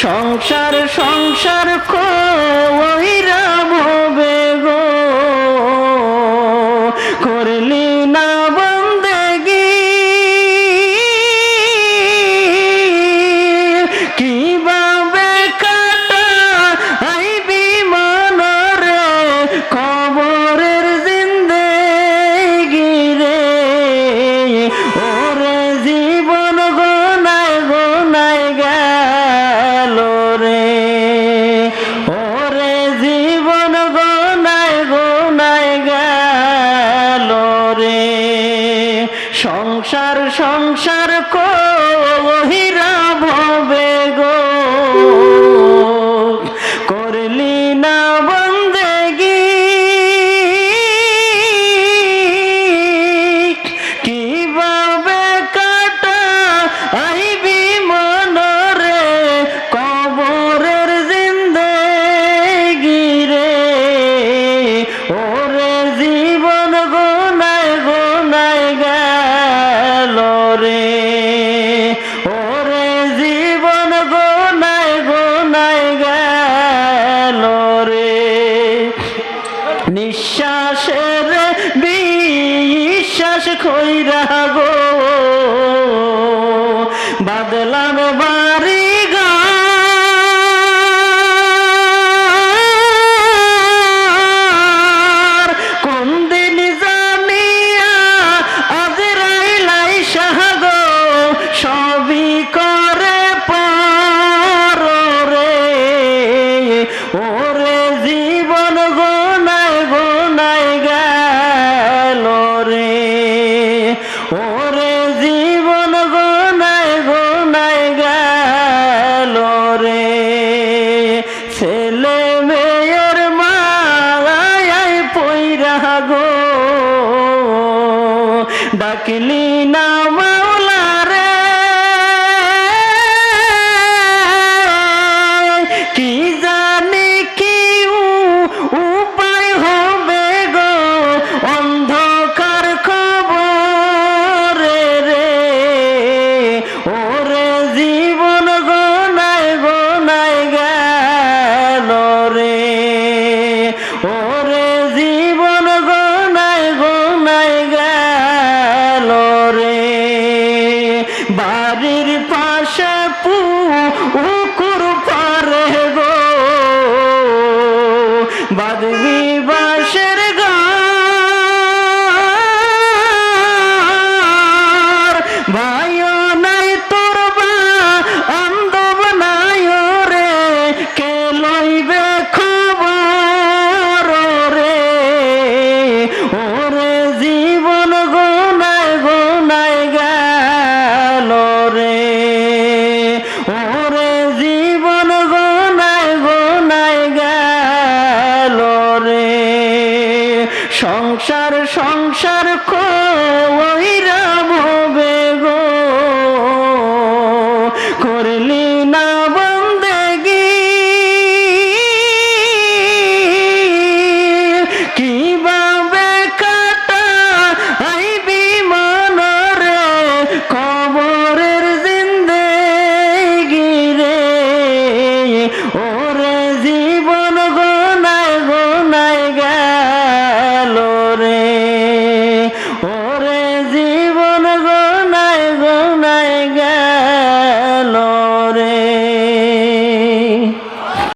সংসার সংসার কইরা ভবে গো করলি না বন্দেগি কিভাবে কাটা আইবি মনরে কবরের জিন্দেগি রে ওরে জীবন গোনায় গোনায় গেল রে ওরে জীবন গোনায় গোনায় গেল রে সংসার সংসার কহিরা ভবে গো করলি না বন্দেগি কিভাবে কাটা আইবি মনরে কবরের জিন্দেগি রে ওরে জীবন গোনায় গোনায় গেল রে ওরে জীবন গোনায় গোনায় গেল রে নিঃশ্বাসের বিশ্বাস কইরা গো বাদলাম বাড়ি ঘর কোন দিন জানিয়া আজরাইলাই শাহ গো সবই করে পার রে ওরে জীবন গোনায় গোনায় গেল রে ওরে জীবন গোনায় গোনায় গেল রে ছেলে মেয়ের মায়ায় পইরা গো ডাকলি